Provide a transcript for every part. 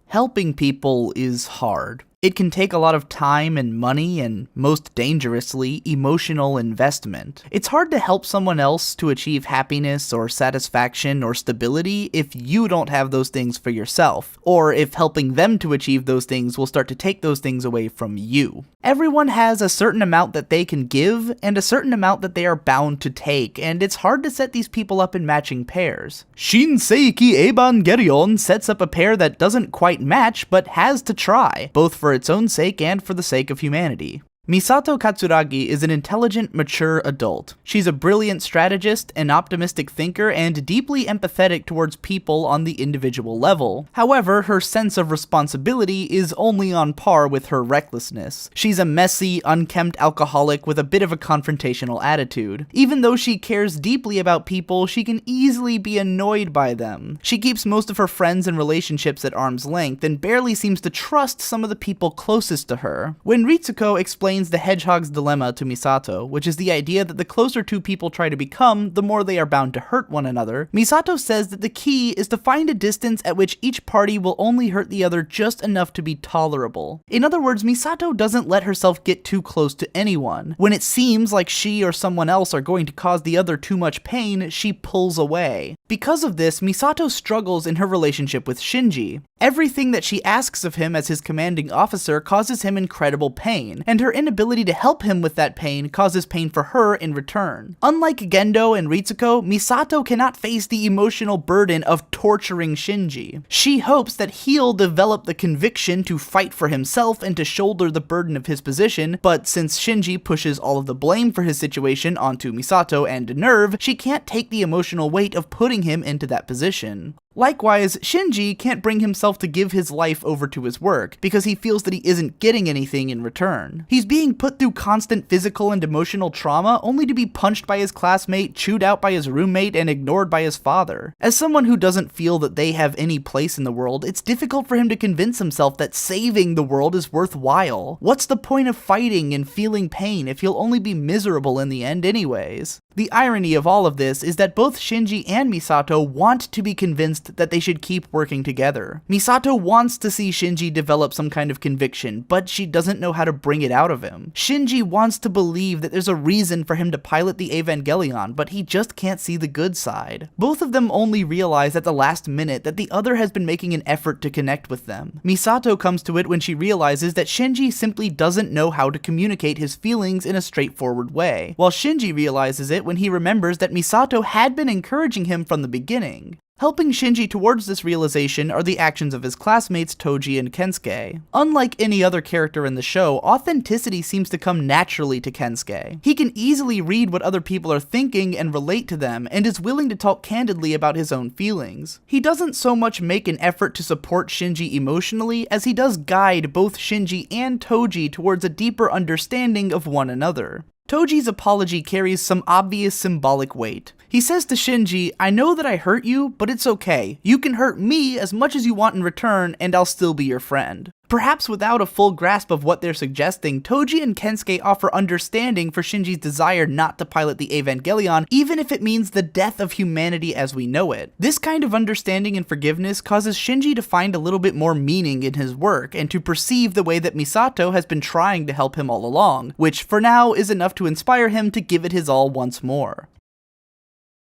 Helping people is hard. It can take a lot of time and money and, most dangerously, emotional investment. It's hard to help someone else to achieve happiness or satisfaction or stability if you don't have those things for yourself, or if helping them to achieve those things will start to take those things away from you. Everyone has a certain amount that they can give and a certain amount that they are bound to take, and it's hard to set these people up in matching pairs. Shinseiki Evangelion sets up a pair that doesn't quite match but has to try, both for its own sake and for the sake of humanity. Misato Katsuragi is an intelligent, mature adult. She's a brilliant strategist, an optimistic thinker, and deeply empathetic towards people on the individual level. However, her sense of responsibility is only on par with her recklessness. She's a messy, unkempt alcoholic with a bit of a confrontational attitude. Even though she cares deeply about people, she can easily be annoyed by them. She keeps most of her friends and relationships at arm's length, and barely seems to trust some of the people closest to her. When Ritsuko explains the hedgehog's dilemma to Misato, which is the idea that the closer two people try to become, the more they are bound to hurt one another, Misato says that the key is to find a distance at which each party will only hurt the other just enough to be tolerable. In other words, Misato doesn't let herself get too close to anyone. When it seems like she or someone else are going to cause the other too much pain, she pulls away. Because of this, Misato struggles in her relationship with Shinji. Everything that she asks of him as his commanding officer causes him incredible pain, and her inability to help him with that pain causes pain for her in return. Unlike Gendo and Ritsuko, Misato cannot face the emotional burden of torturing Shinji. She hopes that he'll develop the conviction to fight for himself and to shoulder the burden of his position, but since Shinji pushes all of the blame for his situation onto Misato and Nerve, she can't take the emotional weight of putting him into that position. Likewise, Shinji can't bring himself to give his life over to his work, because he feels that he isn't getting anything in return. He's being put through constant physical and emotional trauma only to be punched by his classmate, chewed out by his roommate, and ignored by his father. As someone who doesn't feel that they have any place in the world, it's difficult for him to convince himself that saving the world is worthwhile. What's the point of fighting and feeling pain if he'll only be miserable in the end anyways? The irony of all of this is that both Shinji and Misato want to be convinced that they should keep working together. Misato wants to see Shinji develop some kind of conviction, but she doesn't know how to bring it out of him. Shinji wants to believe that there's a reason for him to pilot the Evangelion, but he just can't see the good side. Both of them only realize at the last minute that the other has been making an effort to connect with them. Misato comes to it when she realizes that Shinji simply doesn't know how to communicate his feelings in a straightforward way, while Shinji realizes it when he remembers that Misato had been encouraging him from the beginning. Helping Shinji towards this realization are the actions of his classmates Toji and Kensuke. Unlike any other character in the show, authenticity seems to come naturally to Kensuke. He can easily read what other people are thinking and relate to them, and is willing to talk candidly about his own feelings. He doesn't so much make an effort to support Shinji emotionally as he does guide both Shinji and Toji towards a deeper understanding of one another. Toji's apology carries some obvious symbolic weight. He says to Shinji, "I know that I hurt you, but it's okay. You can hurt me as much as you want in return, and I'll still be your friend." Perhaps without a full grasp of what they're suggesting, Toji and Kensuke offer understanding for Shinji's desire not to pilot the Evangelion, even if it means the death of humanity as we know it. This kind of understanding and forgiveness causes Shinji to find a little bit more meaning in his work, and to perceive the way that Misato has been trying to help him all along, which for now is enough to inspire him to give it his all once more.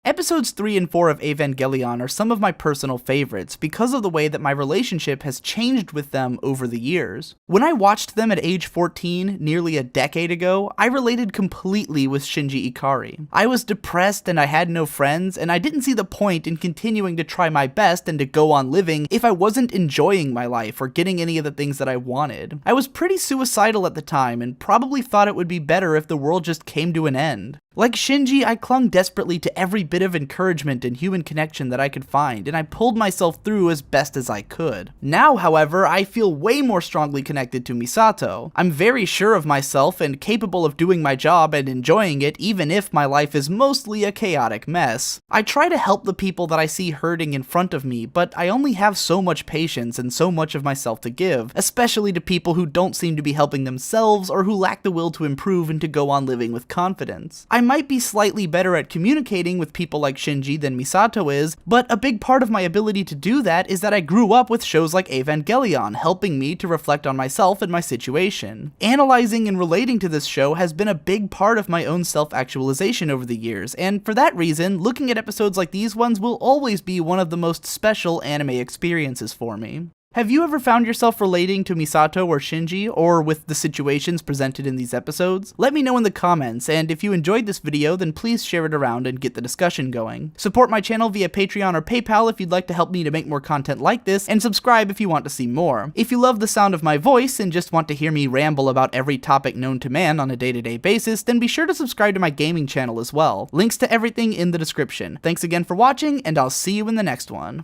Episodes 3 and 4 of Evangelion are some of my personal favorites because of the way that my relationship has changed with them over the years. When I watched them at age 14, nearly a decade ago, I related completely with Shinji Ikari. I was depressed and I had no friends, and I didn't see the point in continuing to try my best and to go on living if I wasn't enjoying my life or getting any of the things that I wanted. I was pretty suicidal at the time and probably thought it would be better if the world just came to an end. Like Shinji, I clung desperately to every bit of encouragement and human connection that I could find, and I pulled myself through as best as I could. Now, however, I feel way more strongly connected to Misato. I'm very sure of myself and capable of doing my job and enjoying it even if my life is mostly a chaotic mess. I try to help the people that I see hurting in front of me, but I only have so much patience and so much of myself to give, especially to people who don't seem to be helping themselves or who lack the will to improve and to go on living with confidence. I might be slightly better at communicating with people like Shinji than Misato is, but a big part of my ability to do that is that I grew up with shows like Evangelion, helping me to reflect on myself and my situation. Analyzing and relating to this show has been a big part of my own self-actualization over the years, and for that reason, looking at episodes like these ones will always be one of the most special anime experiences for me. Have you ever found yourself relating to Misato or Shinji, or with the situations presented in these episodes? Let me know in the comments, and if you enjoyed this video, then please share it around and get the discussion going. Support my channel via Patreon or PayPal if you'd like to help me to make more content like this, and subscribe if you want to see more. If you love the sound of my voice and just want to hear me ramble about every topic known to man on a day-to-day basis, then be sure to subscribe to my gaming channel as well. Links to everything in the description. Thanks again for watching, and I'll see you in the next one.